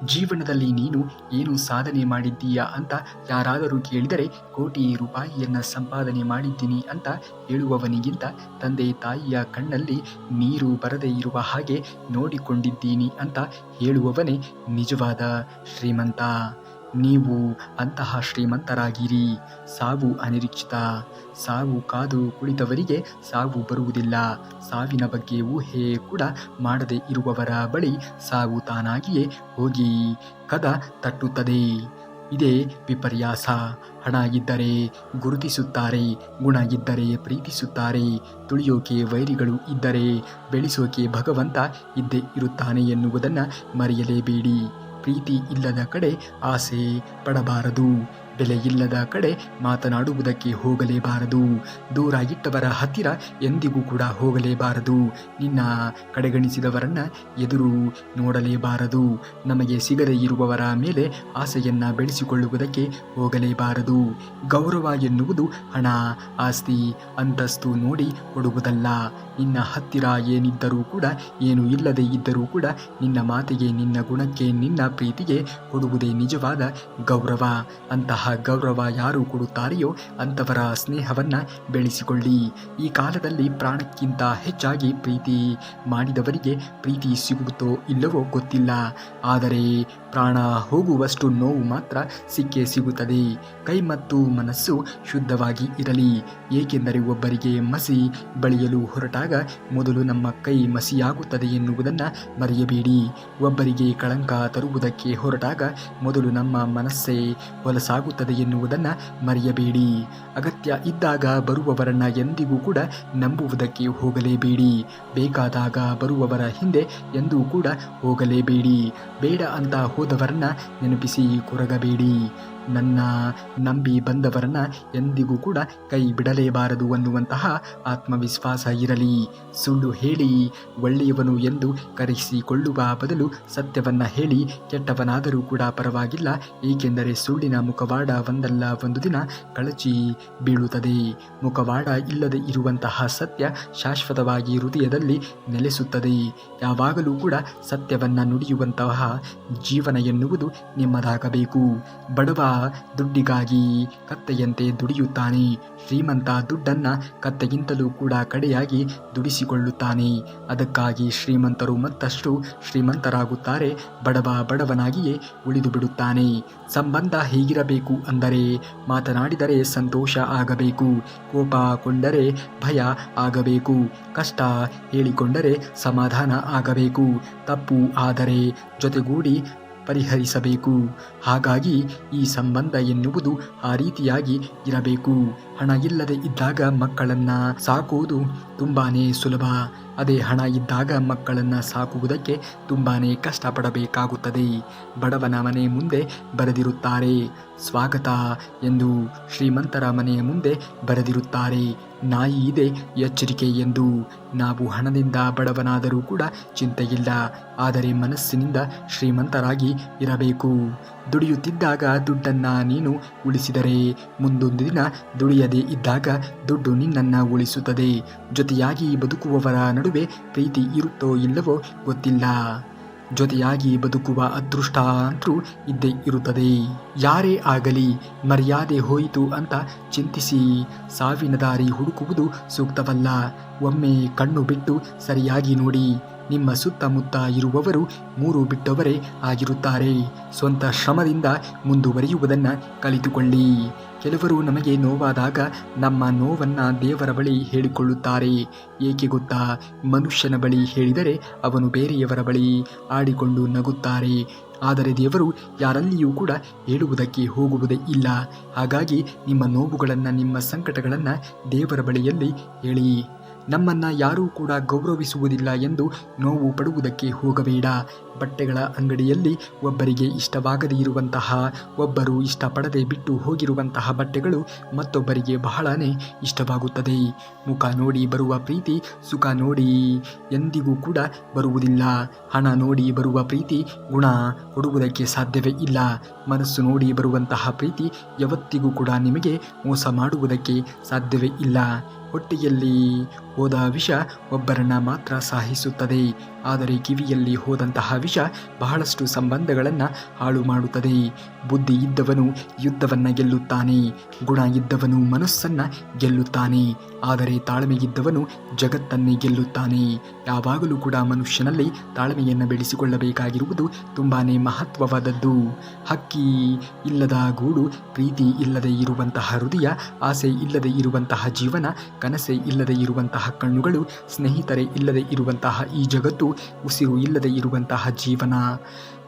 ಜೀವನದಲ್ಲಿ ನೀನು ಏನು ಸಾಧನೆ ಮಾಡಿದ್ದೀಯಾ ಅಂತ ಯಾರಾದರೂ ಕೇಳಿದರೆ ಕೋಟಿ ರೂಪಾಯಿಯನ್ನು ಸಂಪಾದನೆ ಮಾಡಿದ್ದೀನಿ ಅಂತ ಹೇಳುವವನಿಗಿಂತ ತಂದೆ ತಾಯಿಯ ಕಣ್ಣಲ್ಲಿ ನೀರು ಬರದೇ ಇರುವ ಹಾಗೆ ನೋಡಿಕೊಂಡಿದ್ದೀನಿ ಅಂತ ಹೇಳುವವನೇ ನಿಜವಾದ ಶ್ರೀಮಂತ. ನೀವು ಅಂತಹ ಶ್ರೀಮಂತರಾಗಿರಿ. ಸಾವು ಅನಿರೀಕ್ಷಿತ. ಸಾವು ಕಾದು ಕುಳಿತವರಿಗೆ ಸಾವು ಬರುವುದಿಲ್ಲ. ಸಾವಿನ ಬಗ್ಗೆ ಊಹೆ ಕೂಡ ಮಾಡದೇ ಇರುವವರ ಬಳಿ ಸಾವು ತಾನಾಗಿಯೇ ಹೋಗಿ ಕದ ತಟ್ಟುತ್ತದೆ. ಇದೇ ವಿಪರ್ಯಾಸ. ಹಣ ಇದ್ದರೆ ಗುರುತಿಸುತ್ತಾರೆ, ಗುಣ ಇದ್ದರೆ ಪ್ರೀತಿಸುತ್ತಾರೆ, ತುಳಿಯೋಕೆ ವೈರಿಗಳು ಇದ್ದರೆ ಬೆಳೆಸೋಕೆ ಭಗವಂತ ಇದ್ದೇ ಇರುತ್ತಾನೆ ಎನ್ನುವುದನ್ನು ಮರೆಯಲೇಬೇಡಿ. ಪ್ರೀತಿ ಇಲ್ಲದ ಕಡೆ ಆಸೆ ಪಡಬಾರದು. ಬೆಲೆ ಇಲ್ಲದ ಕಡೆ ಮಾತನಾಡುವುದಕ್ಕೆ ಹೋಗಲೇಬಾರದು. ದೂರ ಇಟ್ಟವರ ಹತ್ತಿರ ಎಂದಿಗೂ ಕೂಡ ಹೋಗಲೇಬಾರದು. ನಿನ್ನ ಕಡೆಗಣಿಸಿದವರನ್ನ ಎದುರು ನೋಡಲೇಬಾರದು. ನಮಗೆ ಸಿಗದೇ ಇರುವವರ ಮೇಲೆ ಆಸೆಯನ್ನು ಬೆಳೆಸಿಕೊಳ್ಳುವುದಕ್ಕೆ ಹೋಗಲೇಬಾರದು. ಗೌರವ ಎನ್ನುವುದು ಹಣ, ಆಸ್ತಿ, ಅಂತಸ್ತು ನೋಡಿ ಕೊಡುವುದಲ್ಲ. ನಿನ್ನ ಹತ್ತಿರ ಏನಿದ್ದರೂ ಕೂಡ, ಏನು ಇಲ್ಲದೇ ಇದ್ದರೂ ಕೂಡ ನಿನ್ನ ಮಾತಿಗೆ, ನಿನ್ನ ಗುಣಕ್ಕೆ, ನಿನ್ನ ಪ್ರೀತಿಗೆ ಕೊಡುವುದೇ ನಿಜವಾದ ಗೌರವ. ಅಂತಹ ಗೌರವ ಯಾರು ಕೊಡುತ್ತಾರೆಯೋ ಅಂಥವರ ಸ್ನೇಹವನ್ನು ಬೆಳೆಸಿಕೊಳ್ಳಿ. ಈ ಕಾಲದಲ್ಲಿ ಪ್ರಾಣಕ್ಕಿಂತ ಹೆಚ್ಚಾಗಿ ಪ್ರೀತಿ ಮಾಡಿದವರಿಗೆ ಪ್ರೀತಿ ಸಿಗುತ್ತೋ ಇಲ್ಲವೋ ಗೊತ್ತಿಲ್ಲ. ಆದರೆ ಪ್ರಾಣ ಹೋಗುವಷ್ಟು ನೋವು ಮಾತ್ರ ಸಿಕ್ಕೇ ಸಿಗುತ್ತದೆ. ಕೈ ಮತ್ತು ಮನಸ್ಸು ಶುದ್ಧವಾಗಿ ಇರಲಿ. ಏಕೆಂದರೆ ಒಬ್ಬರಿಗೆ ಮಸಿ ಬಳಿಯಲು ಹೊರಟಾಗ ಮೊದಲು ನಮ್ಮ ಕೈ ಮಸಿಯಾಗುತ್ತದೆ ಎನ್ನುವುದನ್ನು ಮರೆಯಬೇಡಿ. ಒಬ್ಬರಿಗೆ ಕಳಂಕ ತರುವುದಕ್ಕೆ ಹೊರಟಾಗ ಮೊದಲು ನಮ್ಮ ಮನಸ್ಸೇ ಹೊಲಸಾಗುತ್ತದೆ ಎನ್ನುವುದನ್ನು ಮರೆಯಬೇಡಿ. ಅಗತ್ಯ ಇದ್ದಾಗ ಬರುವವರನ್ನ ಎಂದಿಗೂ ಕೂಡ ನಂಬುವುದಕ್ಕೆ ಹೋಗಲೇಬೇಡಿ. ಬೇಕಾದಾಗ ಬರುವವರ ಹಿಂದೆ ಎಂದೂ ಕೂಡ ಹೋಗಲೇಬೇಡಿ. ಬೇಡ ಅಂತ ಹೋದವರನ್ನ ನೆನಪಿಸಿ ಕೊರಗಬೇಡಿ. ನನ್ನ ನಂಬಿ ಬಂದವರನ್ನ ಎಂದಿಗೂ ಕೂಡ ಕೈ ಬಿಡಲೇಬಾರದು ಅನ್ನುವಂತಹ ಆತ್ಮವಿಶ್ವಾಸ ಇರಲಿ. ಸುಳ್ಳು ಹೇಳಿ ಒಳ್ಳೆಯವನು ಎಂದು ಕರೆಸಿಕೊಳ್ಳುವ ಬದಲು ಸತ್ಯವನ್ನ ಹೇಳಿ ಕೆಟ್ಟವನಾದರೂ ಕೂಡ ಪರವಾಗಿಲ್ಲ. ಏಕೆಂದರೆ ಸುಳ್ಳಿನ ಮುಖವಾಡ ಒಂದಲ್ಲ ಒಂದು ದಿನ ಕಳಚಿ ಬೀಳುತ್ತದೆ. ಮುಖವಾಡ ಇಲ್ಲದೆ ಇರುವಂತಹ ಸತ್ಯ ಶಾಶ್ವತವಾಗಿ ಹೃದಯದಲ್ಲಿ ನೆಲೆಸುತ್ತದೆ. ಯಾವಾಗಲೂ ಕೂಡ ಸತ್ಯವನ್ನ ನುಡಿಯುವಂತಹ ಜೀವನ ಎನ್ನುವುದು ನಿಮ್ಮದಾಗಬೇಕು. ಬಡವ ದುಡ್ಡಿಗಾಗಿ ಕತ್ತೆಯಂತೆ ದುಡಿಯುತ್ತಾನೆ. ಶ್ರೀಮಂತ ದುಡ್ಡನ್ನ ಕತ್ತೆಗಿಂತಲೂ ಕೂಡ ಕಡೆಯಾಗಿ ದುಡಿಸಿಕೊಳ್ಳುತ್ತಾನೆ. ಅದಕ್ಕಾಗಿ ಶ್ರೀಮಂತರು ಮತ್ತಷ್ಟು ಶ್ರೀಮಂತರಾಗುತ್ತಾರೆ. ಬಡವ ಬಡವನಾಗಿಯೇ ಉಳಿದು ಬಿಡುತ್ತಾನೆ. ಸಂಬಂಧ ಹೀಗಿರಬೇಕು ಅಂದರೆ ಮಾತನಾಡಿದರೆ ಸಂತೋಷ ಆಗಬೇಕು, ಕೋಪಗೊಂಡರೆ ಭಯ ಆಗಬೇಕು, ಕಷ್ಟ ಹೇಳಿಕೊಂಡರೆ ಸಮಾಧಾನ ಆಗಬೇಕು, ತಪ್ಪು ಆದರೆ ಜೊತೆಗೂಡಿ ಪರಿಹರಿಸಬೇಕು. ಹಾಗಾಗಿ ಈ ಸಂಬಂಧ ಎನ್ನುವುದು ಆ ರೀತಿಯಾಗಿ ಇರಬೇಕು. ಹಣ ಇಲ್ಲದೆ ಇದ್ದಾಗ ಮಕ್ಕಳನ್ನು ಸಾಕುವುದು ತುಂಬಾನೇ ಸುಲಭ. ಅದೇ ಹಣ ಇದ್ದಾಗ ಮಕ್ಕಳನ್ನು ಸಾಕುವುದಕ್ಕೆ ತುಂಬಾನೇ ಕಷ್ಟಪಡಬೇಕಾಗುತ್ತದೆ. ಬಡವನ ಮನೆ ಮುಂದೆ ಬರೆದಿರುತ್ತಾರೆ ಸ್ವಾಗತ ಎಂದು, ಶ್ರೀಮಂತರ ಮನೆಯ ಮುಂದೆ ಬರೆದಿರುತ್ತಾರೆ ನಾಯಿ ಇದೆ ಎಚ್ಚರಿಕೆ ಎಂದು. ನಾವು ಹಣದಿಂದ ಬಡವನಾದರೂ ಕೂಡ ಚಿಂತೆಯಿಲ್ಲ, ಆದರೆ ಮನಸ್ಸಿನಿಂದ ಶ್ರೀಮಂತರಾಗಿ ಇರಬೇಕು. ದುಡಿಯುತ್ತಿದ್ದಾಗ ದುಡ್ಡನ್ನು ನೀನು ಉಳಿಸಿದರೆ ಮುಂದೊಂದು ದಿನ ದುಡಿಯದೇ ಇದ್ದಾಗ ದುಡ್ಡು ನಿನ್ನನ್ನು ಉಳಿಸುತ್ತದೆ. ಜೊತೆಯಾಗಿ ಬದುಕುವವರ ನಡುವೆ ಪ್ರೀತಿ ಇರುತ್ತೋ ಇಲ್ಲವೋ ಗೊತ್ತಿಲ್ಲ. ಜೊತೆಯಾಗಿ ಬದುಕುವ ಅದೃಷ್ಟ ಅಂತೂ ಇದ್ದೇ ಇರುತ್ತದೆ. ಯಾರೇ ಆಗಲಿ ಮರ್ಯಾದೆ ಹೋಯಿತು ಅಂತ ಚಿಂತಿಸಿ ಸಾವಿನ ದಾರಿ ಹುಡುಕುವುದು ಸೂಕ್ತವಲ್ಲ. ಒಮ್ಮೆ ಕಣ್ಣು ಬಿಟ್ಟು ಸರಿಯಾಗಿ ನೋಡಿ. ನಿಮ್ಮ ಸುತ್ತಮುತ್ತ ಇರುವವರು ಮೂರು ಬಿಟ್ಟವರೇ ಆಗಿರುತ್ತಾರೆ. ಸ್ವಂತ ಶ್ರಮದಿಂದ ಮುಂದುವರಿಯುವುದನ್ನು ಕಲಿತುಕೊಳ್ಳಿ. ಕೆಲವರು ನಮಗೆ ನೋವಾದಾಗ ನಮ್ಮ ನೋವನ್ನು ದೇವರ ಬಳಿ ಹೇಳಿಕೊಳ್ಳುತ್ತಾರೆ. ಏಕೆ ಗೊತ್ತಾ? ಮನುಷ್ಯನ ಬಳಿ ಹೇಳಿದರೆ ಅವನು ಬೇರೆಯವರ ಬಳಿ ಆಡಿಕೊಂಡು ನಗುತ್ತಾರೆ. ಆದರೆ ದೇವರು ಯಾರಲ್ಲಿಯೂ ಕೂಡ ಹೇಳುವುದಕ್ಕೆ ಹೋಗುವುದೇ ಇಲ್ಲ. ಹಾಗಾಗಿ ನಿಮ್ಮ ನೋವುಗಳನ್ನು, ನಿಮ್ಮ ಸಂಕಟಗಳನ್ನು ದೇವರ ಬಳಿಯಲ್ಲಿ ಹೇಳಿ. ನಮ್ಮನ್ನು ಯಾರೂ ಕೂಡ ಗೌರವಿಸುವುದಿಲ್ಲ ಎಂದು ನೋವು ಪಡುವುದಕ್ಕೆ ಹೋಗಬೇಡ. ಬಟ್ಟೆಗಳ ಅಂಗಡಿಯಲ್ಲಿ ಒಬ್ಬರಿಗೆ ಇಷ್ಟವಾಗದೇ ಇರುವಂತಹ, ಒಬ್ಬರು ಇಷ್ಟಪಡದೆ ಬಿಟ್ಟು ಹೋಗಿರುವಂತಹ ಬಟ್ಟೆಗಳು ಮತ್ತೊಬ್ಬರಿಗೆ ಬಹಳನೇ ಇಷ್ಟವಾಗುತ್ತದೆ. ಮುಖ ನೋಡಿ ಬರುವ ಪ್ರೀತಿ ಸುಖ ನೋಡಿ ಎಂದಿಗೂ ಕೂಡ ಬರುವುದಿಲ್ಲ. ಹಣ ನೋಡಿ ಬರುವ ಪ್ರೀತಿ ಗುಣ ಕೊಡುವುದಕ್ಕೆ ಸಾಧ್ಯವೇ ಇಲ್ಲ. ಮನಸ್ಸು ನೋಡಿ ಬರುವಂತಹ ಪ್ರೀತಿ ಯಾವತ್ತಿಗೂ ಕೂಡ ನಿಮಗೆ ಮೋಸ ಮಾಡುವುದಕ್ಕೆ ಸಾಧ್ಯವೇ ಇಲ್ಲ. ಹೊಟ್ಟೆಯಲ್ಲಿ ಹೋದ ವಿಷ ಒಬ್ಬರನ್ನ ಮಾತ್ರ ಸಾಹಿಸುತ್ತದೆ, ಆದರೆ ಕಿವಿಯಲ್ಲಿ ಹೋದಂತಹ ವಿಷ ಬಹಳಷ್ಟು ಸಂಬಂಧಗಳನ್ನು ಹಾಳು ಮಾಡುತ್ತದೆ. ಬುದ್ಧಿ ಇದ್ದವನು ಯುದ್ಧವನ್ನು ಗೆಲ್ಲುತ್ತಾನೆ, ಗುಣ ಇದ್ದವನು ಮನಸ್ಸನ್ನು ಗೆಲ್ಲುತ್ತಾನೆ, ಆದರೆ ತಾಳ್ಮೆಯಿದ್ದವನು ಜಗತ್ತನ್ನೇ ಗೆಲ್ಲುತ್ತಾನೆ. ಯಾವಾಗಲೂ ಕೂಡ ಮನುಷ್ಯನಲ್ಲಿ ತಾಳ್ಮೆಯನ್ನು ಬೆಳೆಸಿಕೊಳ್ಳಬೇಕಾಗಿರುವುದು ತುಂಬಾ ಮಹತ್ವವಾದದ್ದು. ಹಕ್ಕಿ ಇಲ್ಲದ ಗೂಡು, ಪ್ರೀತಿ ಇಲ್ಲದೆ ಇರುವಂತಹ ಹೃದಯ, ಆಸೆ ಇಲ್ಲದೆ ಇರುವಂತಹ ಜೀವನ, ಕನಸೆ ಇಲ್ಲದೆ ಇರುವಂತಹ ಕಣ್ಣುಗಳು, ಸ್ನೇಹಿತರೆ ಇಲ್ಲದೆ ಇರುವಂತಹ ಈ ಜಗತ್ತು, ಉಸಿರು ಇಲ್ಲದೆ ಇರುವಂತಹ ಜೀವನ.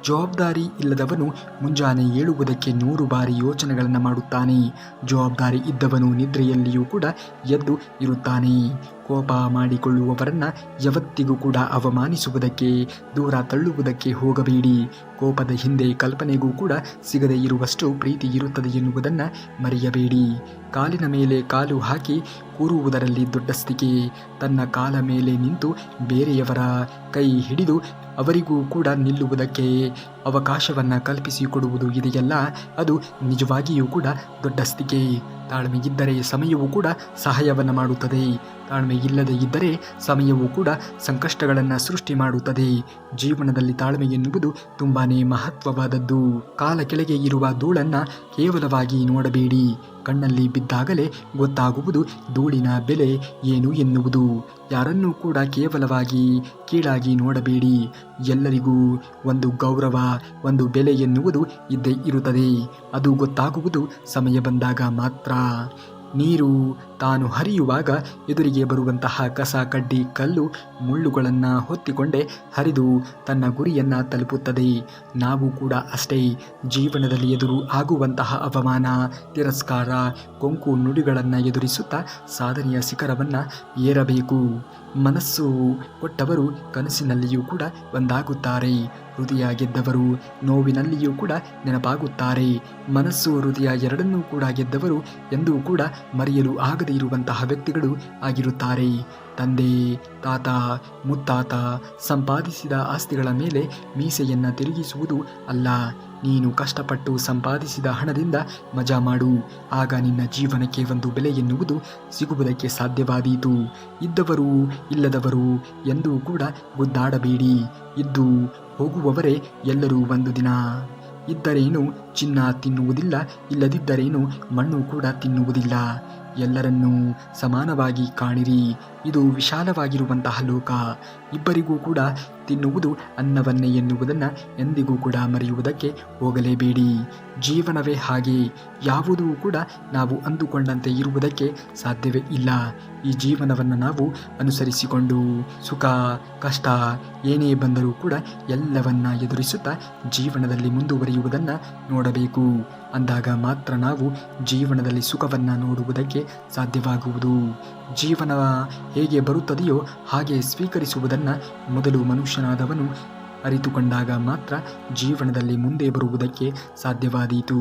ಜವಾಬ್ದಾರಿ ಇಲ್ಲದವನು ಮುಂಜಾನೆ ಏಳುವುದಕ್ಕೆ 100 ಬಾರಿ ಯೋಚನೆಗಳನ್ನು ಮಾಡುತ್ತಾನೆ. ಜವಾಬ್ದಾರಿ ಇದ್ದವನು ನಿದ್ರೆಯಲ್ಲಿಯೂ ಕೂಡ ಎದ್ದು ಇರುತ್ತಾನೆ. ಕೋಪ ಮಾಡಿಕೊಳ್ಳುವವರನ್ನ ಯಾವತ್ತಿಗೂ ಕೂಡ ಅವಮಾನಿಸುವುದಕ್ಕೆ, ದೂರ ತಳ್ಳುವುದಕ್ಕೆ ಹೋಗಬೇಡಿ. ಕೋಪದ ಹಿಂದೆ ಕಲ್ಪನೆಗೂ ಕೂಡ ಸಿಗದೇ ಇರುವಷ್ಟು ಪ್ರೀತಿ ಇರುತ್ತದೆ ಎನ್ನುವುದನ್ನು ಮರೆಯಬೇಡಿ. ಕಾಲಿನ ಮೇಲೆ ಕಾಲು ಹಾಕಿ ಕೂರುವುದರಲ್ಲಿ ದೊಡ್ಡಸ್ತಿಕೆ. ತನ್ನ ಕಾಲ ಮೇಲೆ ನಿಂತು ಬೇರೆಯವರ ಕೈ ಹಿಡಿದು ಅವರಿಗೂ ಕೂಡ ನಿಲ್ಲುವುದಕ್ಕೆ ಅವಕಾಶವನ್ನು ಕಲ್ಪಿಸಿಕೊಡುವುದು ಇದೆಯಲ್ಲ, ಅದು ನಿಜವಾಗಿಯೂ ಕೂಡ ದೊಡ್ಡಸ್ತಿಕೆ. ತಾಳ್ಮೆಯಿದ್ದರೆ ಸಮಯವು ಕೂಡ ಸಹಾಯವನ್ನು ಮಾಡುತ್ತದೆ. ತಾಳ್ಮೆ ಇಲ್ಲದೆ ಇದ್ದರೆ ಸಮಯವು ಕೂಡ ಸಂಕಷ್ಟಗಳನ್ನು ಸೃಷ್ಟಿ ಮಾಡುತ್ತದೆ. ಜೀವನದಲ್ಲಿ ತಾಳ್ಮೆ ಎನ್ನುವುದು ತುಂಬಾ ಮಹತ್ವವಾದದ್ದು. ಕಾಲ ಕೆಳಗೆ ಇರುವ ಧೂಳನ್ನು ಕೇವಲವಾಗಿ ನೋಡಬೇಡಿ. ಕಣ್ಣಲ್ಲಿ ಬಿದ್ದಾಗಲೇ ಗೊತ್ತಾಗುವುದು ಧೂಳಿನ ಬೆಲೆ ಏನು ಎನ್ನುವುದು. ಯಾರನ್ನೂ ಕೂಡ ಕೇವಲವಾಗಿ ಕೀಳಾಗಿ ನೋಡಬೇಡಿ. ಎಲ್ಲರಿಗೂ ಒಂದು ಗೌರವ, ಒಂದು ಬೆಲೆ ಎನ್ನುವುದು ಇದ್ದೇ ಇರುತ್ತದೆ. ಅದು ಗೊತ್ತಾಗುವುದು ಸಮಯ ಬಂದಾಗ ಮಾತ್ರ. ನೀರು ತಾನು ಹರಿಯುವಾಗ ಎದುರಿಗೆ ಬರುವಂತಹ ಕಸ, ಕಡ್ಡಿ, ಕಲ್ಲು, ಮುಳ್ಳುಗಳನ್ನು ಹೊತ್ತಿಕೊಂಡೇ ಹರಿದು ತನ್ನ ಗುರಿಯನ್ನು ತಲುಪುತ್ತದೆ. ನಾವು ಕೂಡ ಅಷ್ಟೇ. ಜೀವನದಲ್ಲಿ ಎದುರು ಆಗುವಂತಹ ಅವಮಾನ, ತಿರಸ್ಕಾರ, ಕೊಂಕು ನುಡಿಗಳನ್ನು ಎದುರಿಸುತ್ತಾ ಸಾಧನೆಯ ಶಿಖರವನ್ನು ಏರಬೇಕು. ಮನಸ್ಸು ಕೊಟ್ಟವರು ಕನಸಿನಲ್ಲಿಯೂ ಕೂಡ ಒಂದಾಗುತ್ತಾರೆ. ಹೃದಯ ಗೆದ್ದವರು ನೋವಿನಲ್ಲಿಯೂ ಕೂಡ ನೆನಪಾಗುತ್ತಾರೆ. ಮನಸ್ಸು, ಹೃದಯ ಎರಡನ್ನೂ ಕೂಡ ಗೆದ್ದವರು ಎಂದೂ ಕೂಡ ಮರೆಯಲು ಆಗದೇ ಇರುವಂತಹ ವ್ಯಕ್ತಿಗಳು ಆಗಿರುತ್ತಾರೆ. ತಂದೆ, ತಾತ, ಮುತ್ತಾತ ಸಂಪಾದಿಸಿದ ಆಸ್ತಿಗಳ ಮೇಲೆ ಮೀಸೆಯನ್ನು ತಿರುಗಿಸುವುದು ಅಲ್ಲ. ನೀನು ಕಷ್ಟಪಟ್ಟು ಸಂಪಾದಿಸಿದ ಹಣದಿಂದ ಮಜಾ ಮಾಡು. ಆಗ ನಿನ್ನ ಜೀವನಕ್ಕೆ ಒಂದು ಬೆಲೆ ಎನ್ನುವುದು ಸಿಗುವುದಕ್ಕೆ ಸಾಧ್ಯವಾದೀತು. ಇದ್ದವರು ಇಲ್ಲದವರು ಎಂದೂ ಕೂಡ ಗುದ್ದಾಡಬೇಡಿ. ಇದ್ದು ಹೋಗುವವರೇ ಎಲ್ಲರೂ ಒಂದು ದಿನ. ಇದ್ದರೇನು ಚಿನ್ನ ತಿನ್ನುವುದಿಲ್ಲ, ಇಲ್ಲದಿದ್ದರೇನು ಮಣ್ಣು ಕೂಡ ತಿನ್ನುವುದಿಲ್ಲ. ಎಲ್ಲರನ್ನೂ ಸಮಾನವಾಗಿ ಕಾಣಿರಿ. ಇದು ವಿಶಾಲವಾಗಿರುವಂತಹ ಲೋಕ. ಇಬ್ಬರಿಗೂ ಕೂಡ ತಿನ್ನುವುದು ಅನ್ನವನ್ನೇ ಎನ್ನುವುದನ್ನು ಎಂದಿಗೂ ಕೂಡ ಮರೆಯುವುದಕ್ಕೆ ಹೋಗಲೇಬೇಡಿ. ಜೀವನವೇ ಹಾಗೆ. ಯಾವುದೂ ಕೂಡ ನಾವು ಅಂದುಕೊಂಡಂತೆ ಇರುವುದಕ್ಕೆ ಸಾಧ್ಯವೇ ಇಲ್ಲ. ಈ ಜೀವನವನ್ನು ನಾವು ಅನುಸರಿಸಿಕೊಂಡು ಸುಖ ಕಷ್ಟ ಏನೇ ಬಂದರೂ ಕೂಡ ಎಲ್ಲವನ್ನ ಎದುರಿಸುತ್ತಾ ಜೀವನದಲ್ಲಿ ಮುಂದುವರಿಯುವುದನ್ನು ನೋಡಬೇಕು. ಅಂದಾಗ ಮಾತ್ರ ನಾವು ಜೀವನದಲ್ಲಿ ಸುಖವನ್ನು ನೋಡುವುದಕ್ಕೆ ಸಾಧ್ಯವಾಗುವುದು. ಜೀವನ ಹೇಗೆ ಬರುತ್ತದೆಯೋ ಹಾಗೆ ಸ್ವೀಕರಿಸುವುದನ್ನು ಮೊದಲು ಮನುಷ್ಯನಾದವನು ಅರಿತುಕೊಂಡಾಗ ಮಾತ್ರ ಜೀವನದಲ್ಲಿ ಮುಂದೆ ಬರುವುದಕ್ಕೆ ಸಾಧ್ಯವಾದೀತು.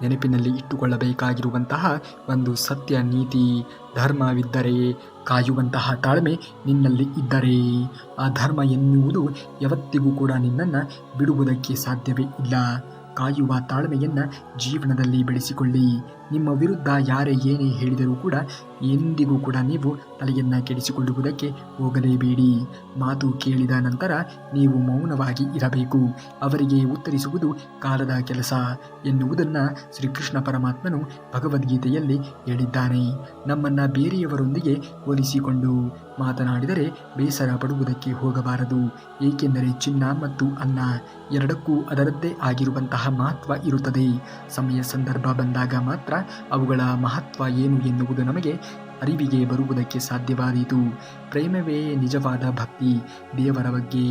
ನೆನಪಿನಲ್ಲಿ ಇಟ್ಟುಕೊಳ್ಳಬೇಕಾಗಿರುವಂತಹ ಒಂದು ಸತ್ಯ ನೀತಿ, ಧರ್ಮವಿದ್ದರೆ, ಕಾಯುವಂತಹ ತಾಳ್ಮೆ ನಿನ್ನಲ್ಲಿ ಇದ್ದರೆ, ಆ ಧರ್ಮ ಎನ್ನುವುದು ಯಾವತ್ತಿಗೂ ಕೂಡ ನಿನ್ನನ್ನು ಬಿಡುವುದಕ್ಕೆ ಸಾಧ್ಯವೇ ಇಲ್ಲ. ಕಾಯುವ ತಾಳ್ಮೆಯನ್ನು ಜೀವನದಲ್ಲಿ ಬೆಳೆಸಿಕೊಳ್ಳಿ. ನಿಮ್ಮ ವಿರುದ್ಧ ಯಾರೇ ಏನೇ ಹೇಳಿದರೂ ಕೂಡ ಎಂದಿಗೂ ಕೂಡ ನೀವು ತಲೆಯನ್ನು ಕೆಡಿಸಿಕೊಳ್ಳುವುದಕ್ಕೆ ಹೋಗಲೇಬೇಡಿ. ಮಾತು ಕೇಳಿದ ನಂತರ ನೀವು ಮೌನವಾಗಿ ಇರಬೇಕು. ಅವರಿಗೆ ಉತ್ತರಿಸುವುದು ಕಾಲದ ಕೆಲಸ ಎನ್ನುವುದನ್ನು ಶ್ರೀಕೃಷ್ಣ ಪರಮಾತ್ಮನು ಭಗವದ್ಗೀತೆಯಲ್ಲಿ ಹೇಳಿದ್ದಾನೆ. ನಮ್ಮನ್ನು ಬೇರೆಯವರೊಂದಿಗೆ ಹೋಲಿಸಿಕೊಂಡು ಮಾತನಾಡಿದರೆ ಬೇಸರ ಪಡುವುದಕ್ಕೆ ಹೋಗಬಾರದು. ಏಕೆಂದರೆ ಚಿನ್ನ ಮತ್ತು ಅನ್ನ ಎರಡಕ್ಕೂ ಅದರದ್ದೇ ಆಗಿರುವಂತಹ ಮಹತ್ವ ಇರುತ್ತದೆ. ಸಮಯ ಸಂದರ್ಭ ಬಂದಾಗ ಮಾತ್ರ ಅವುಗಳ ಮಹತ್ವ ಏನು ಎನ್ನುವುದು ನಮಗೆ ಅರಿವಿಗೆ ಬರುವುದಕ್ಕೆ ಸಾಧ್ಯವಾದೀತು. ಪ್ರೇಮವೇ ನಿಜವಾದ ಭಕ್ತಿ. ದೇವರ ಬಗ್ಗೆ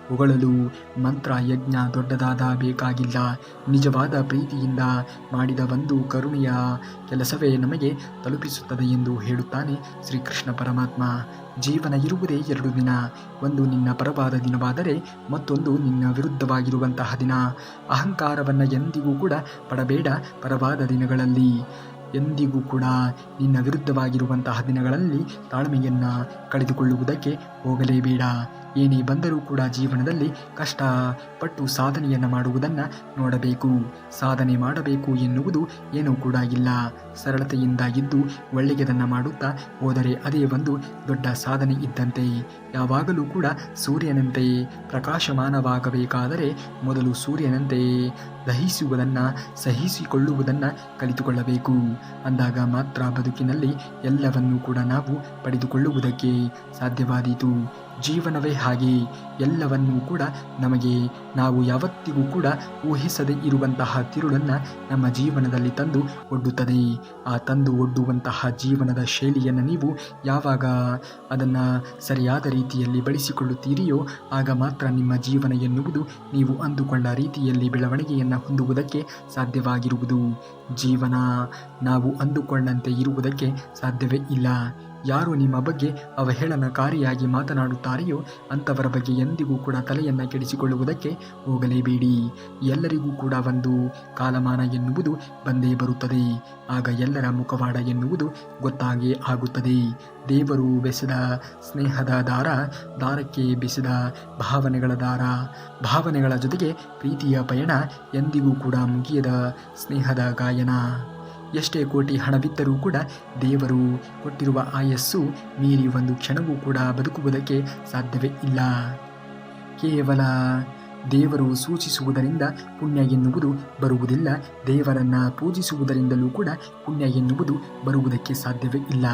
ಹೊಗಳಲು ಮಂತ್ರ ಯಜ್ಞ ದೊಡ್ಡದಾದ ಬೇಕಾಗಿಲ್ಲ. ನಿಜವಾದ ಪ್ರೀತಿಯಿಂದ ಮಾಡಿದ ಒಂದು ಕರುಣೆಯ ಕೆಲಸವೇ ನಮಗೆ ತಲುಪಿಸುತ್ತದೆ ಎಂದು ಹೇಳುತ್ತಾನೆ ಶ್ರೀಕೃಷ್ಣ ಪರಮಾತ್ಮ. ಜೀವನ ಇರುವುದೇ 2 ದಿನ. ಒಂದು ನಿನ್ನ ಪರವಾದ ದಿನವಾದರೆ ಮತ್ತೊಂದು ನಿನ್ನ ವಿರುದ್ಧವಾಗಿರುವಂತಹ ದಿನ. ಅಹಂಕಾರವನ್ನು ಎಂದಿಗೂ ಕೂಡ ಪಡಬೇಡ. ಪರವಾದ ದಿನಗಳಲ್ಲಿ ಎಂದಿಗೂ ಕೂಡ ನಿನ್ನ ವಿರುದ್ಧವಾಗಿರುವಂತಹ ದಿನಗಳಲ್ಲಿ ತಾಳ್ಮೆಯನ್ನು ಕಳೆದುಕೊಳ್ಳುವುದಕ್ಕೆ ಹೋಗಲೇಬೇಡ. ಏನೇ ಬಂದರೂ ಕೂಡ ಜೀವನದಲ್ಲಿ ಕಷ್ಟಪಟ್ಟು ಸಾಧನೆಯನ್ನು ಮಾಡುವುದನ್ನು ನೋಡಬೇಕು. ಸಾಧನೆ ಮಾಡಬೇಕು ಎನ್ನುವುದು ಏನೂ ಕೂಡ ಇಲ್ಲ. ಸರಳತೆಯಿಂದ ಇದ್ದು ಒಳ್ಳೆಯದನ್ನು ಮಾಡುತ್ತಾ ಹೋದರೆ ಅದೇ ಒಂದು ದೊಡ್ಡ ಸಾಧನೆ ಇದ್ದಂತೆ. ಯಾವಾಗಲೂ ಕೂಡ ಸೂರ್ಯನಂತೆ ಪ್ರಕಾಶಮಾನವಾಗಬೇಕಾದರೆ ಮೊದಲು ಸೂರ್ಯನಂತೆ ದಹಿಸುವುದನ್ನು ಸಹಿಸಿಕೊಳ್ಳುವುದನ್ನು ಕಲಿತುಕೊಳ್ಳಬೇಕು. ಅಂದಾಗ ಮಾತ್ರ ಬದುಕಿನಲ್ಲಿ ಎಲ್ಲವನ್ನೂ ಕೂಡ ನಾವು ಪಡೆದುಕೊಳ್ಳುವುದಕ್ಕೆ ಸಾಧ್ಯವಾದೀತು. ಜೀವನವೇ ಹಾಗೆ, ಎಲ್ಲವನ್ನೂ ಕೂಡ ನಮಗೆ ನಾವು ಯಾವತ್ತಿಗೂ ಕೂಡ ಊಹಿಸದೇ ಇರುವಂತಹ ತಿರುಳನ್ನು ನಮ್ಮ ಜೀವನದಲ್ಲಿ ತಂದು ಒಡ್ಡುತ್ತದೆ. ಆ ತಂದು ಒಡ್ಡುವಂತಹ ಜೀವನದ ಶೈಲಿಯನ್ನು ನೀವು ಯಾವಾಗ ಅದನ್ನು ಸರಿಯಾದ ರೀತಿಯಲ್ಲಿ ಬಳಸಿಕೊಳ್ಳುತ್ತೀರಿಯೋ ಆಗ ಮಾತ್ರ ನಿಮ್ಮ ಜೀವನ ಎನ್ನುವುದು ನೀವು ಅಂದುಕೊಂಡ ರೀತಿಯಲ್ಲಿ ಬೆಳವಣಿಗೆಯನ್ನು ಹೊಂದುವುದಕ್ಕೆ ಸಾಧ್ಯವಾಗಿರುವುದು. ಜೀವನ ನಾವು ಅಂದುಕೊಂಡಂತೆ ಇರುವುದಕ್ಕೆ ಸಾಧ್ಯವೇ ಇಲ್ಲ. ಯಾರು ನಿಮ್ಮ ಬಗ್ಗೆ ಅವಹೇಳನಕಾರಿಯಾಗಿ ಮಾತನಾಡುತ್ತಾರೆಯೋ ಅಂಥವರ ಬಗ್ಗೆ ಎಂದಿಗೂ ಕೂಡ ತಲೆಯನ್ನು ಕೆಡಿಸಿಕೊಳ್ಳುವುದಕ್ಕೆ ಹೋಗಲೇಬೇಡಿ. ಎಲ್ಲರಿಗೂ ಕೂಡ ಒಂದು ಕಾಲಮಾನ ಎನ್ನುವುದು ಬಂದೇ ಬರುತ್ತದೆ. ಆಗ ಎಲ್ಲರ ಮುಖವಾಡ ಎನ್ನುವುದು ಗೊತ್ತಾಗೇ ಆಗುತ್ತದೆ. ದೇವರು ಬೆಸೆದ ಸ್ನೇಹದ ದಾರ, ದಾರಕ್ಕೆ ಬೆಸೆದ ಭಾವನೆಗಳ ದಾರ, ಭಾವನೆಗಳ ಜೊತೆಗೆ ಪ್ರೀತಿಯ ಪಯಣ, ಎಂದಿಗೂ ಕೂಡ ಮುಗಿಯದ ಸ್ನೇಹದ ಗಾಯನ. ಎಷ್ಟೇ ಕೋಟಿ ಹಣವಿದ್ದರೂ ಕೂಡ ದೇವರು ಕೊಟ್ಟಿರುವ ಆಯಸ್ಸು ಮೀರಿ ಒಂದು ಕ್ಷಣವೂ ಕೂಡ ಬದುಕುವುದಕ್ಕೆ ಸಾಧ್ಯವೇ ಇಲ್ಲ. ಕೇವಲ ದೇವರು ಸೂಚಿಸುವುದರಿಂದ ಪುಣ್ಯ ಎನ್ನುವುದು ಬರುವುದಿಲ್ಲ. ದೇವರನ್ನು ಪೂಜಿಸುವುದರಿಂದಲೂ ಕೂಡ ಪುಣ್ಯ ಎನ್ನುವುದು ಬರುವುದಕ್ಕೆ ಸಾಧ್ಯವೇ ಇಲ್ಲ.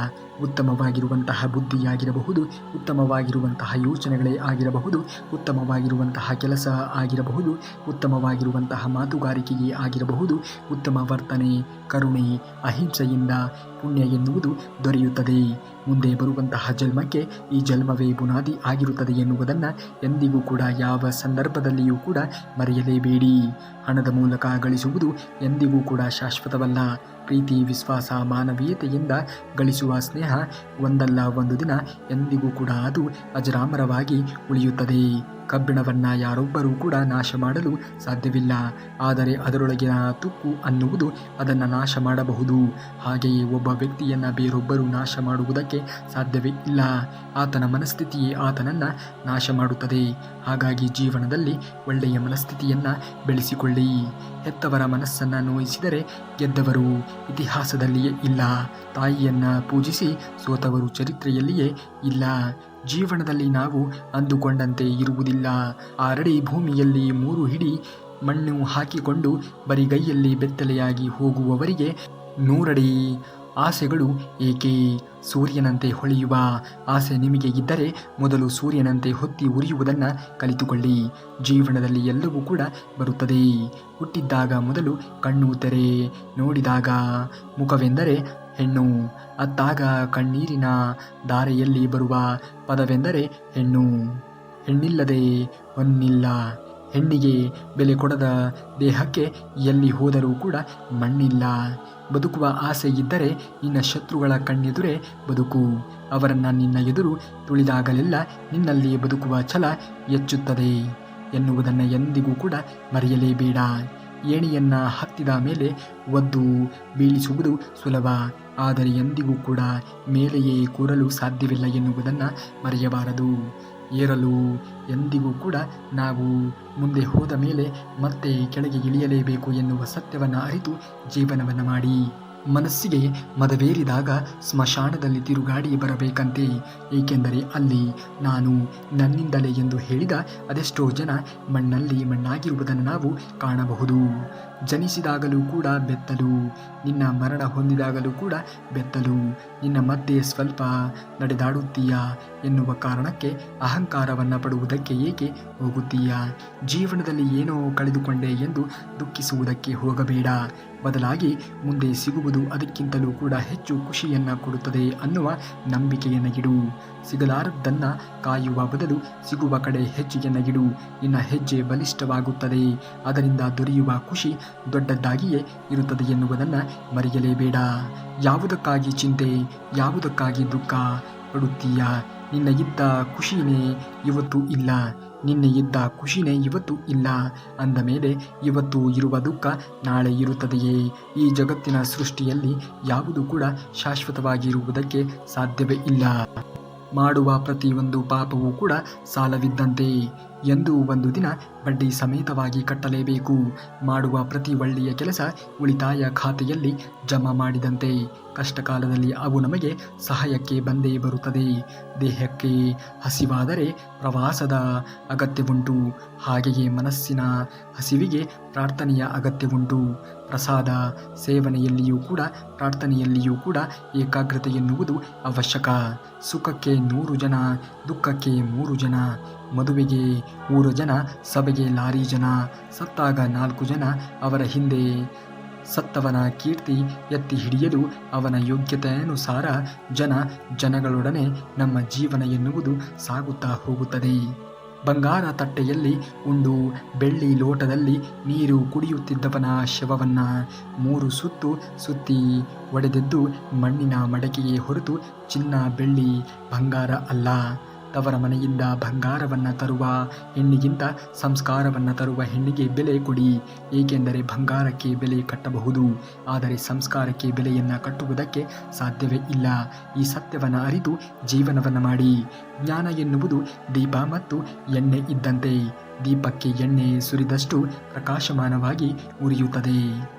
ಉತ್ತಮವಾಗಿರುವಂತಹ ಬುದ್ಧಿಯಾಗಿರಬಹುದು, ಉತ್ತಮವಾಗಿರುವಂತಹ ಯೋಚನೆಗಳೇ ಆಗಿರಬಹುದು, ಉತ್ತಮವಾಗಿರುವಂತಹ ಕೆಲಸ ಆಗಿರಬಹುದು, ಉತ್ತಮವಾಗಿರುವಂತಹ ಮಾತುಗಾರಿಕೆಯೇ ಆಗಿರಬಹುದು, ಉತ್ತಮ ವರ್ತನೆ, ಕರುಣೆ, ಅಹಿಂಸೆಯಿಂದ ಪುಣ್ಯ ಎನ್ನುವುದು ದೊರೆಯುತ್ತದೆ. ಮುಂದೆ ಬರುವಂತಹ ಜನ್ಮಕ್ಕೆ ಈ ಜನ್ಮವೇ ಬುನಾದಿ ಆಗಿರುತ್ತದೆ ಎನ್ನುವುದನ್ನು ಎಂದಿಗೂ ಕೂಡ ಯಾವ ಸಂದರ್ಭದಲ್ಲಿಯೂ ಕೂಡ ಮರೆಯಲೇಬೇಡಿ. ಹಣದ ಮೂಲಕ ಗಳಿಸುವುದು ಎಂದಿಗೂ ಕೂಡ ಶಾಶ್ವತವಲ್ಲ. ಪ್ರೀತಿ, ವಿಶ್ವಾಸ, ಮಾನವೀಯತೆಯಿಂದ ಗಳಿಸುವ ಸ್ನೇಹ ಒಂದಲ್ಲ ಒಂದು ದಿನ ಎಂದಿಗೂ ಕೂಡ ಅದು ಅಜರಾಮರವಾಗಿ ಉಳಿಯುತ್ತದೆ. ಕಬ್ಬಿಣವನ್ನು ಯಾರೊಬ್ಬರೂ ಕೂಡ ನಾಶ ಮಾಡಲು ಸಾಧ್ಯವಿಲ್ಲ, ಆದರೆ ಅದರೊಳಗಿನ ತುಕ್ಕು ಅನ್ನುವುದು ಅದನ್ನು ನಾಶ ಮಾಡಬಹುದು. ಹಾಗೆಯೇ ಒಬ್ಬ ವ್ಯಕ್ತಿಯನ್ನು ಬೇರೊಬ್ಬರು ನಾಶ ಮಾಡುವುದಕ್ಕೆ ಸಾಧ್ಯವೇ ಇಲ್ಲ. ಆತನ ಮನಸ್ಥಿತಿಯೇ ಆತನನ್ನು ನಾಶ ಮಾಡುತ್ತದೆ. ಹಾಗಾಗಿ ಜೀವನದಲ್ಲಿ ಒಳ್ಳೆಯ ಮನಸ್ಥಿತಿಯನ್ನು ಬೆಳೆಸಿಕೊಳ್ಳಿ. ಹೆತ್ತವರ ಮನಸ್ಸನ್ನು ನೋಯಿಸಿದರೆ ಗೆದ್ದವರು ಇತಿಹಾಸದಲ್ಲಿಯೇ ಇಲ್ಲ. ತಾಯಿಯನ್ನು ಪೂಜಿಸಿ ಸೋತವರು ಚರಿತ್ರೆಯಲ್ಲಿಯೇ ಇಲ್ಲ. ಜೀವನದಲ್ಲಿ ನಾವು ಅಂದುಕೊಂಡಂತೆ ಇರುವುದಿಲ್ಲ. 6 ಅಡಿ ಭೂಮಿಯಲ್ಲಿ 3 ಹಿಡಿ ಮಣ್ಣು ಹಾಕಿಕೊಂಡು ಬರಿಗೈಯಲ್ಲಿ ಬೆತ್ತಲೆಯಾಗಿ ಹೋಗುವವರಿಗೆ 100 ಅಡಿ ಆಸೆಗಳು ಏಕೆ? ಸೂರ್ಯನಂತೆ ಹೊಳೆಯುವ ಆಸೆ ನಿಮಗೆ ಇದ್ದರೆ ಮೊದಲು ಸೂರ್ಯನಂತೆ ಹೊತ್ತಿ ಉರಿಯುವುದನ್ನು ಕಲಿತುಕೊಳ್ಳಿ. ಜೀವನದಲ್ಲಿ ಎಲ್ಲವೂ ಕೂಡ ಬರುತ್ತದೆ. ಹುಟ್ಟಿದ್ದಾಗ ಮೊದಲು ಕಣ್ಣು ತೆರೆ ನೋಡಿದಾಗ ಮುಖವೆಂದರೆ ಹೆಣ್ಣು, ಅತ್ತಾಗ ಕಣ್ಣೀರಿನ ಧಾರೆಯಲ್ಲಿ ಬರುವ ಪದವೆಂದರೆ ಹೆಣ್ಣು. ಹೆಣ್ಣಿಲ್ಲದೆ ಹೊನ್ನಿಲ್ಲ. ಹೆಣ್ಣಿಗೆ ಬೆಲೆ ಕೊಡದ ದೇಹಕ್ಕೆ ಎಲ್ಲಿ ಹೋದರೂ ಕೂಡ ಮಣ್ಣಿಲ್ಲ. ಬದುಕುವ ಆಸೆ ಇದ್ದರೆ ನಿನ್ನ ಶತ್ರುಗಳ ಕಣ್ಣೆದುರೇ ಬದುಕು. ಅವರನ್ನು ನಿನ್ನ ಎದುರು ತುಳಿದಾಗಲೆಲ್ಲ ನಿನ್ನಲ್ಲಿ ಬದುಕುವ ಛಲ ಹೆಚ್ಚುತ್ತದೆ ಎನ್ನುವುದನ್ನು ಎಂದಿಗೂ ಕೂಡ ಮರೆಯಲೇಬೇಡ. ಏಣಿಯನ್ನು ಹತ್ತಿದ ಮೇಲೆ ಒದ್ದು ಬೀಳಿಸುವುದು ಸುಲಭ, ಆದರೆ ಎಂದಿಗೂ ಕೂಡ ಮೇಲೆಯೇ ಕೂರಲು ಸಾಧ್ಯವಿಲ್ಲ ಎನ್ನುವುದನ್ನು ಮರೆಯಬಾರದು. ಏರಲು ಎಂದಿಗೂ ಕೂಡ ನಾವು ಮುಂದೆ ಹೋದ ಮೇಲೆ ಮತ್ತೆ ಕೆಳಗೆ ಇಳಿಯಲೇಬೇಕು ಎನ್ನುವ ಸತ್ಯವನ್ನು ಅರಿತು ಜೀವನವನ್ನು ಮಾಡಿ. ಮನಸ್ಸಿಗೆ ಮದವೇರಿದಾಗ ಸ್ಮಶಾನದಲ್ಲಿ ತಿರುಗಾಡಿ ಬರಬೇಕಂತೆ. ಏಕೆಂದರೆ ಅಲ್ಲಿ ನಾನು ನನ್ನಿಂದಲೇ ಎಂದು ಹೇಳಿದ ಅದೆಷ್ಟೋ ಜನ ಮಣ್ಣಲ್ಲಿ ಮಣ್ಣಾಗಿರುವುದನ್ನು ನಾವು ಕಾಣಬಹುದು. ಜನಿಸಿದಾಗಲೂ ಕೂಡ ಬೆತ್ತಲು, ನಿನ್ನ ಮರಣ ಹೊಂದಿದಾಗಲೂ ಕೂಡ ಬೆತ್ತಲು. ನಿನ್ನ ಮಧ್ಯೆ ಸ್ವಲ್ಪ ನಡೆದಾಡುತ್ತೀಯಾ ಎನ್ನುವ ಕಾರಣಕ್ಕೆ ಅಹಂಕಾರವನ್ನು ಪಡುವುದಕ್ಕೆ ಏಕೆ ಹೋಗುತ್ತೀಯಾ? ಜೀವನದಲ್ಲಿ ಏನೋ ಕಳೆದುಕೊಂಡೆ ಎಂದು ದುಃಖಿಸುವುದಕ್ಕೆ ಹೋಗಬೇಡ. ಬದಲಾಗಿ ಮುಂದೆ ಸಿಗುವುದು ಅದಕ್ಕಿಂತಲೂ ಕೂಡ ಹೆಚ್ಚು ಖುಷಿಯನ್ನು ಕೊಡುತ್ತದೆ ಅನ್ನುವ ನಂಬಿಕೆಯನ್ನು ಇಡು. ಸಿಗಲಾರದ್ದನ್ನು ಕಾಯುವ ಬದಲು ಸಿಗುವ ಕಡೆ ಹೆಜ್ಜೆಯನ್ನು ಇಡು. ನಿನ್ನ ಹೆಜ್ಜೆ ಬಲಿಷ್ಠವಾಗುತ್ತದೆ. ಅದರಿಂದ ದೊರೆಯುವ ಖುಷಿ ದೊಡ್ಡದಾಗಿಯೇ ಇರುತ್ತದೆ ಎನ್ನುವುದನ್ನು ಮರೆಯಲೇಬೇಡ. ಯಾವುದಕ್ಕಾಗಿ ಚಿಂತೆ, ಯಾವುದಕ್ಕಾಗಿ ದುಃಖ ಪಡುತ್ತೀಯಾ? ನಿನ್ನ ಇದ್ದ ಖುಷಿನೇ ಇವತ್ತು ಇಲ್ಲ, ನಿನ್ನೆ ಇದ್ದ ಖುಷಿನೇ ಇವತ್ತು ಇಲ್ಲ ಅಂದ ಮೇಲೆ ಇವತ್ತು ಇರುವ ದುಃಖ ನಾಳೆ ಇರುತ್ತದೆಯೇ? ಈ ಜಗತ್ತಿನ ಸೃಷ್ಟಿಯಲ್ಲಿ ಯಾವುದು ಕೂಡ ಶಾಶ್ವತವಾಗಿರುವುದಕ್ಕೆ ಸಾಧ್ಯವೇ ಇಲ್ಲ. ಮಾಡುವ ಪ್ರತಿಯೊಂದು ಪಾಪವೂ ಕೂಡ ಸಾಲವಿದ್ದಂತೆ. ಎಂದು ಒಂದು ದಿನ ಬಡ್ಡಿ ಸಮೇತವಾಗಿ ಕಟ್ಟಲೇಬೇಕು. ಮಾಡುವ ಪ್ರತಿ ಒಳ್ಳೆಯ ಕೆಲಸ ಉಳಿತಾಯ ಖಾತೆಯಲ್ಲಿ ಜಮಾ ಮಾಡಿದಂತೆ. ಕಷ್ಟಕಾಲದಲ್ಲಿ ಅವು ನಮಗೆ ಸಹಾಯಕ್ಕೆ ಬಂದೇ ಬರುತ್ತದೆ. ದೇಹಕ್ಕೆ ಹಸಿವಾದರೆ ಪ್ರವಾಸದ ಅಗತ್ಯವುಂಟು. ಹಾಗೆಯೇ ಮನಸ್ಸಿನ ಹಸಿವಿಗೆ ಪ್ರಾರ್ಥನೆಯ ಅಗತ್ಯವುಂಟು. ಪ್ರಸಾದ ಸೇವನೆಯಲ್ಲಿಯೂ ಕೂಡ ಪ್ರಾರ್ಥನೆಯಲ್ಲಿಯೂ ಕೂಡ ಏಕಾಗ್ರತೆ ಎನ್ನುವುದು ಅವಶ್ಯಕ. ಸುಖಕ್ಕೆ 100 ಜನ, ದುಃಖಕ್ಕೆ 3 ಜನ, ಮದುವೆಗೆ 3 ಜನ, ಸಭೆಗೆ ಲಾರಿ ಜನ, ಸತ್ತಾಗ 4 ಜನ. ಅವರ ಹಿಂದೆ ಸತ್ತವನ ಕೀರ್ತಿ ಎತ್ತಿ ಹಿಡಿಯಲು ಅವನ ಯೋಗ್ಯತೆಯನುಸಾರ ಜನಗಳೊಡನೆ ನಮ್ಮ ಜೀವನ ಎನ್ನುವುದು ಸಾಗುತ್ತಾ ಹೋಗುತ್ತದೆ. ಬಂಗಾರ ತಟ್ಟೆಯಲ್ಲಿ ಉಂಡು ಬೆಳ್ಳಿ ಲೋಟದಲ್ಲಿ ನೀರು ಕುಡಿಯುತ್ತಿದ್ದವನ ಶವವನ್ನು 3 ಸುತ್ತು ಸುತ್ತಿ ಒಡೆದದ್ದು ಮಣ್ಣಿನ ಮಡಕೆಯೇ ಹೊರತು ಚಿನ್ನ, ಬೆಳ್ಳಿ, ಬಂಗಾರ ಅಲ್ಲ. ತವರ ಮನೆಯಿಂದ ಬಂಗಾರವನ್ನು ತರುವ ಹೆಣ್ಣಿಗಿಂತ ಸಂಸ್ಕಾರವನ್ನು ತರುವ ಹೆಣ್ಣಿಗೆ ಬೆಲೆ ಕೊಡಿ. ಏಕೆಂದರೆ ಬಂಗಾರಕ್ಕೆ ಬೆಲೆ ಕಟ್ಟಬಹುದು, ಆದರೆ ಸಂಸ್ಕಾರಕ್ಕೆ ಬೆಲೆಯನ್ನು ಕಟ್ಟುವುದಕ್ಕೆ ಸಾಧ್ಯವೇ ಇಲ್ಲ. ಈ ಸತ್ಯವನ್ನು ಅರಿತು ಜೀವನವನ್ನು ಮಾಡಿ. ಜ್ಞಾನ ಎನ್ನುವುದು ದೀಪ ಮತ್ತು ಎಣ್ಣೆ ಇದ್ದಂತೆ. ದೀಪಕ್ಕೆ ಎಣ್ಣೆ ಸುರಿದಷ್ಟು ಪ್ರಕಾಶಮಾನವಾಗಿ ಉರಿಯುತ್ತದೆ.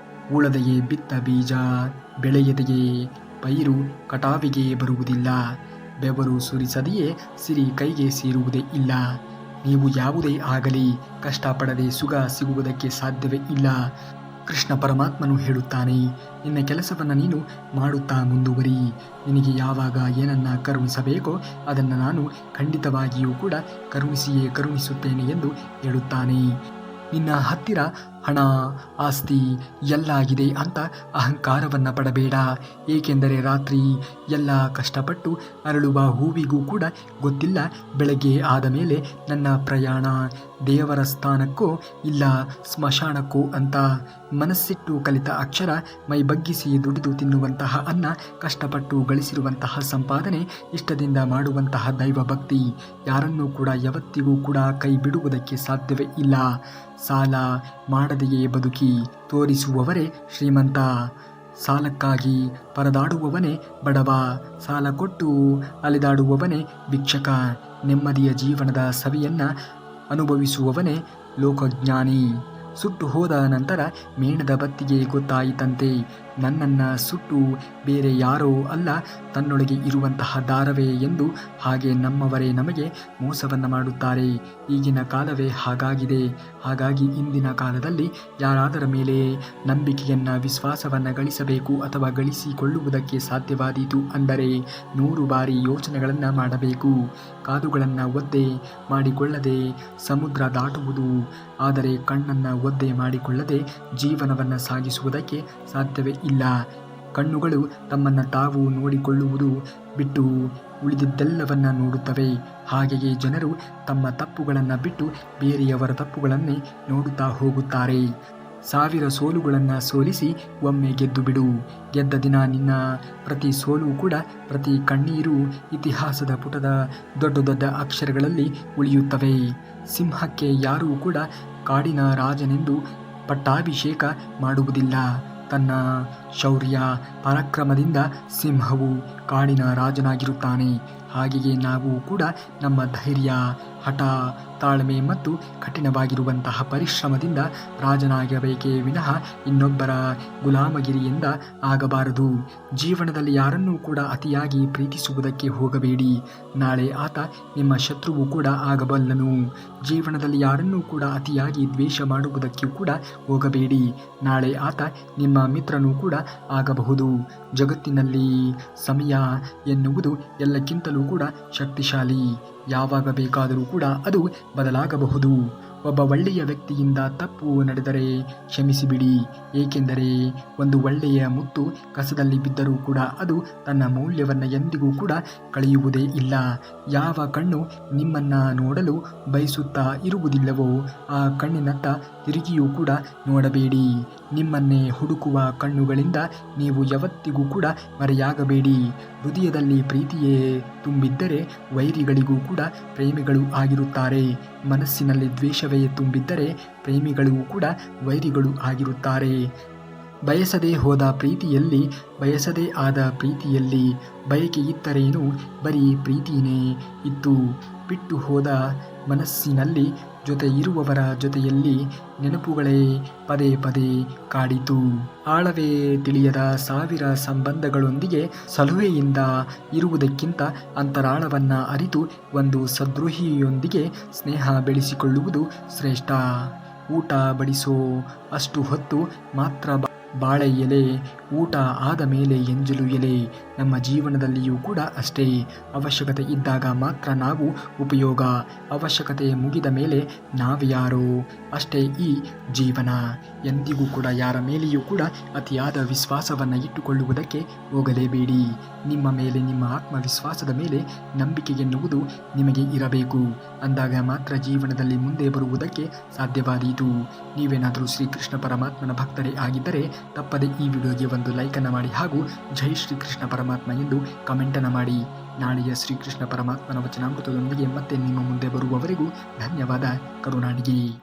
ಉಳದೆಯೇ ಬಿತ್ತ ಬೀಜ ಬೆಳೆಯದೆಯೇ ಪೈರು ಕಟಾವಿಗೆ ಬರುವುದಿಲ್ಲ. ಬೆವರು ಸುರಿಸದೆಯೇ ಸಿರಿ ಕೈಗೆ ಸೇರುವುದೇ ಇಲ್ಲ. ನೀವು ಯಾವುದೇ ಆಗಲಿ ಕಷ್ಟಪಡದೆ ಸುಖ ಸಿಗುವುದಕ್ಕೆ ಸಾಧ್ಯವೇ ಇಲ್ಲ. ಕೃಷ್ಣ ಪರಮಾತ್ಮನು ಹೇಳುತ್ತಾನೆ, ನಿನ್ನ ಕೆಲಸವನ್ನು ನೀನು ಮಾಡುತ್ತಾ ಮುಂದುವರಿ. ನಿನಗೆ ಯಾವಾಗ ಏನನ್ನು ಕರುಣಿಸಬೇಕೋ ಅದನ್ನು ನಾನು ಖಂಡಿತವಾಗಿಯೂ ಕೂಡ ಕರುಣಿಸುತ್ತೇನೆ ಎಂದು ಹೇಳುತ್ತಾನೆ. ನಿನ್ನ ಹತ್ತಿರ ಹಣ, ಆಸ್ತಿ ಎಲ್ಲ ಇದೆ ಅಂತ ಅಹಂಕಾರವನ್ನು ಪಡಬೇಡ. ಏಕೆಂದರೆ ರಾತ್ರಿ ಎಲ್ಲ ಕಷ್ಟಪಟ್ಟು ಅರಳುವ ಹೂವಿಗೂ ಕೂಡ ಗೊತ್ತಿಲ್ಲ ಬೆಳಗ್ಗೆ ಆದ ಮೇಲೆ ನನ್ನ ಪ್ರಯಾಣ ದೇವರ ಸ್ಥಾನಕ್ಕೋ ಇಲ್ಲ ಸ್ಮಶಾನಕ್ಕೋ ಅಂತ. ಮನಸ್ಸಿಟ್ಟು ಕಲಿತ ಅಕ್ಷರ, ಮೈ ಬಗ್ಗಿಸಿ ದುಡಿದು ತಿನ್ನುವಂತಹ ಅನ್ನ, ಕಷ್ಟಪಟ್ಟು ಗಳಿಸಿರುವಂತಹ ಸಂಪಾದನೆ, ಇಷ್ಟದಿಂದ ಮಾಡುವಂತಹ ದೈವ ಭಕ್ತಿ ಯಾರನ್ನೂ ಕೂಡ ಯಾವತ್ತಿಗೂ ಕೂಡ ಕೈ ಬಿಡುವುದಕ್ಕೆ ಸಾಧ್ಯವೇ ಇಲ್ಲ. ಸಾಲ ಮಾಡದೆಯೇ ಬದುಕಿ ತೋರಿಸುವವರೇ ಶ್ರೀಮಂತ. ಸಾಲಕ್ಕಾಗಿ ಪರದಾಡುವವನೇ ಬಡವ. ಸಾಲ ಕೊಟ್ಟು ಅಲೆದಾಡುವವನೇ ಭಿಕ್ಷಕ. ನೆಮ್ಮದಿಯ ಜೀವನದ ಸವಿಯನ್ನು ಅನುಭವಿಸುವವನೇ ಲೋಕಜ್ಞಾನಿ. ಸುಟ್ಟು ಹೋದ ನಂತರ ಮೇಣದ ಬತ್ತಿಗೆ ಗೊತ್ತಾಯಿತಂತೆ, ನನ್ನನ್ನು ಸುಟ್ಟು ಬೇರೆ ಯಾರೋ ಅಲ್ಲ ತನ್ನೊಳಗೆ ಇರುವಂತಹ ದಾರವೇ ಎಂದು. ಹಾಗೆ ನಮ್ಮವರೇ ನಮಗೆ ಮೋಸವನ್ನು ಮಾಡುತ್ತಾರೆ. ಈಗಿನ ಕಾಲವೇ ಹಾಗಾಗಿದೆ. ಹಾಗಾಗಿ ಇಂದಿನ ಕಾಲದಲ್ಲಿ ಯಾರಾದರ ಮೇಲೆ ನಂಬಿಕೆಯನ್ನು, ವಿಶ್ವಾಸವನ್ನು ಗಳಿಸಬೇಕು ಅಥವಾ ಗಳಿಸಿಕೊಳ್ಳುವುದಕ್ಕೆ ಸಾಧ್ಯವಾದೀತು ಅಂದರೆ 100 ಬಾರಿ ಯೋಚನೆಗಳನ್ನು ಮಾಡಬೇಕು. ಕಾದುಗಳನ್ನು ಒದ್ದೆ ಮಾಡಿಕೊಳ್ಳದೆ ಸಮುದ್ರ ದಾಟುವುದು, ಆದರೆ ಕಣ್ಣನ್ನು ಒದ್ದೆ ಮಾಡಿಕೊಳ್ಳದೆ ಜೀವನವನ್ನು ಸಾಗಿಸುವುದಕ್ಕೆ ಸಾಧ್ಯವೇ ಇಲ್ಲ. ಕಣ್ಣುಗಳು ತಮ್ಮನ್ನು ತಾವು ನೋಡಿಕೊಳ್ಳುವುದು ಬಿಟ್ಟು ಉಳಿದಿದ್ದೆಲ್ಲವನ್ನ ನೋಡುತ್ತವೆ. ಹಾಗೆಯೇ ಜನರು ತಮ್ಮ ತಪ್ಪುಗಳನ್ನು ಬಿಟ್ಟು ಬೇರೆಯವರ ತಪ್ಪುಗಳನ್ನೇ ನೋಡುತ್ತಾ ಹೋಗುತ್ತಾರೆ. 1000 ಸೋಲುಗಳನ್ನು ಸೋಲಿಸಿ ಒಮ್ಮೆ ಗೆದ್ದು ಬಿಡು. ಗೆದ್ದ ದಿನ ನಿನ್ನ ಪ್ರತಿ ಸೋಲು ಕೂಡ, ಪ್ರತಿ ಕಣ್ಣೀರು ಇತಿಹಾಸದ ಪುಟದ ದೊಡ್ಡ ದೊಡ್ಡ ಅಕ್ಷರಗಳಲ್ಲಿ ಉಳಿಯುತ್ತವೆ. ಸಿಂಹಕ್ಕೆ ಯಾರೂ ಕೂಡ ಕಾಡಿನ ರಾಜನೆಂದು ಪಟ್ಟಾಭಿಷೇಕ ಮಾಡುವುದಿಲ್ಲ. ತನ್ನ ಶೌರ್ಯ ಪರಾಕ್ರಮದಿಂದ ಸಿಂಹವು ಕಾಡಿನ ರಾಜನಾಗಿರುತ್ತಾನೆ. ಹಾಗೆಯೇ ನಾವು ಕೂಡ ನಮ್ಮ ಧೈರ್ಯ, ಹಠ, ತಾಳ್ಮೆ ಮತ್ತು ಕಠಿಣವಾಗಿರುವಂತಹ ಪರಿಶ್ರಮದಿಂದ ರಾಜನಾಗಬೇಕೇ ವಿನಃ ಇನ್ನೊಬ್ಬರ ಗುಲಾಮಗಿರಿಯಿಂದ ಆಗಬಾರದು. ಜೀವನದಲ್ಲಿ ಯಾರನ್ನೂ ಕೂಡ ಅತಿಯಾಗಿ ಪ್ರೀತಿಸುವುದಕ್ಕೆ ಹೋಗಬೇಡಿ. ನಾಳೆ ಆತ ನಿಮ್ಮ ಶತ್ರುವು ಕೂಡ ಆಗಬಲ್ಲನು. ಜೀವನದಲ್ಲಿ ಯಾರನ್ನೂ ಕೂಡ ಅತಿಯಾಗಿ ದ್ವೇಷ ಮಾಡುವುದಕ್ಕೂ ಕೂಡ ಹೋಗಬೇಡಿ. ನಾಳೆ ಆತ ನಿಮ್ಮ ಮಿತ್ರನೂ ಕೂಡ ಆಗಬಹುದು. ಜಗತ್ತಿನಲ್ಲಿ ಸಮಯ ಎನ್ನುವುದು ಎಲ್ಲಕ್ಕಿಂತಲೂ ಕೂಡ ಶಕ್ತಿಶಾಲಿ. ಯಾವಾಗ ಬೇಕಾದರೂ ಕೂಡ ಅದು ಬದಲಾಗಬಹುದು. ಒಬ್ಬ ಒಳ್ಳೆಯ ವ್ಯಕ್ತಿಯಿಂದ ತಪ್ಪು ನಡೆದರೆ ಕ್ಷಮಿಸಿಬಿಡಿ. ಏಕೆಂದರೆ ಒಂದು ಒಳ್ಳೆಯ ಮುತ್ತು ಕಸದಲ್ಲಿ ಬಿದ್ದರೂ ಕೂಡ ಅದು ತನ್ನ ಮೌಲ್ಯವನ್ನು ಎಂದಿಗೂ ಕೂಡ ಕಳೆಯುವುದೇ ಇಲ್ಲ. ಯಾವ ಕಣ್ಣು ನಿಮ್ಮನ್ನು ನೋಡಲು ಬಯಸುತ್ತಾ ಇರುವುದಿಲ್ಲವೋ ಆ ಕಣ್ಣಿನತ್ತ ತಿರುಗಿಯೂ ಕೂಡ ನೋಡಬೇಡಿ. ನಿಮ್ಮನ್ನೇ ಹುಡುಕುವ ಕಣ್ಣುಗಳಿಂದ ನೀವು ಯಾವತ್ತಿಗೂ ಕೂಡ ಮರೆಯಾಗಬೇಡಿ. ಹೃದಯದಲ್ಲಿ ಪ್ರೀತಿಯೇ ತುಂಬಿದ್ದರೆ ವೈರಿಗಳಿಗೂ ಕೂಡ ಪ್ರೇಮಿಗಳು ಆಗಿರುತ್ತಾರೆ. ಮನಸ್ಸಿನಲ್ಲಿ ದ್ವೇಷವೇ ತುಂಬಿದ್ದರೆ ಪ್ರೇಮಿಗಳಿಗೂ ಕೂಡ ವೈರಿಗಳು ಆಗಿರುತ್ತಾರೆ. ಬಯಸದೇ ಹೋದ ಪ್ರೀತಿಯಲ್ಲಿ, ಬಯಸದೇ ಆದ ಪ್ರೀತಿಯಲ್ಲಿ ಬಯಕೆ ಇತ್ತರೇನು, ಬರೀ ಪ್ರೀತಿನೇ ಇತ್ತು. ಬಿಟ್ಟು ಹೋದ ಮನಸ್ಸಿನಲ್ಲಿ ಜೊತೆ ಇರುವವರ ಜೊತೆಯಲ್ಲಿ ನೆನಪುಗಳೇ ಪದೇ ಪದೇ ಕಾಡಿತು. ಆಳವೇ ತಿಳಿಯದ ಸಾವಿರ ಸಂಬಂಧಗಳೊಂದಿಗೆ ಸಲುಹೆಯಿಂದ ಇರುವುದಕ್ಕಿಂತ ಅಂತರಾಳವನ್ನ ಅರಿತು ಒಂದು ಸದ್ರೋಹಿಯೊಂದಿಗೆ ಸ್ನೇಹ ಬೆಳೆಸಿಕೊಳ್ಳುವುದು ಶ್ರೇಷ್ಠ. ಊಟ ಬಡಿಸೋ ಅಷ್ಟು ಹೊತ್ತು ಮಾತ್ರ ಬಾಳೆ ಎಲೆ, ಊಟ ಆದ ಮೇಲೆ ಎಂಜಲು ಎಲೆ. ನಮ್ಮ ಜೀವನದಲ್ಲಿಯೂ ಕೂಡ ಅಷ್ಟೇ. ಅವಶ್ಯಕತೆ ಇದ್ದಾಗ ಮಾತ್ರ ನಾವು ಉಪಯೋಗ, ಅವಶ್ಯಕತೆ ಮುಗಿದ ಮೇಲೆ ನಾವ್ಯಾರೋ ಅಷ್ಟೇ ಈ ಜೀವನ. ಎಂದಿಗೂ ಕೂಡ ಯಾರ ಮೇಲೆಯೂ ಕೂಡ ಅತಿಯಾದ ವಿಶ್ವಾಸವನ್ನು ಇಟ್ಟುಕೊಳ್ಳುವುದಕ್ಕೆ ಹೋಗಲೇಬೇಡಿ. ನಿಮ್ಮ ಮೇಲೆ, ನಿಮ್ಮ ಆತ್ಮವಿಶ್ವಾಸದ ಮೇಲೆ ನಂಬಿಕೆ ಎನ್ನುವುದು ನಿಮಗೆ ಇರಬೇಕು. ಅಂದಾಗ ಮಾತ್ರ ಜೀವನದಲ್ಲಿ ಮುಂದೆ ಬರುವುದಕ್ಕೆ ಸಾಧ್ಯವಾದೀತು. ನೀವೇನಾದರೂ ಶ್ರೀಕೃಷ್ಣ ಪರಮಾತ್ಮನ ಭಕ್ತರೇ ಆಗಿದ್ದರೆ ತಪ್ಪದೆ ಈ ವಿಡಿಯೋಗೆ ಒಂದು ಲೈಕನ್ನು ಮಾಡಿ ಹಾಗೂ ಜೈ ಶ್ರೀಕೃಷ್ಣ ಪರಮಾತ್ಮ ಎಂದು ಕಮೆಂಟನ್ನು ಮಾಡಿ. ನಾಳೆಯ ಶ್ರೀಕೃಷ್ಣ ಪರಮಾತ್ಮನ ವಚನಾಮೃತದೊಂದಿಗೆ ಮತ್ತೆ ನಿಮ್ಮ ಮುಂದೆ ಬರುವವರೆಗೂ ಧನ್ಯವಾದ. ಕರುನಾಡಿಗೆ.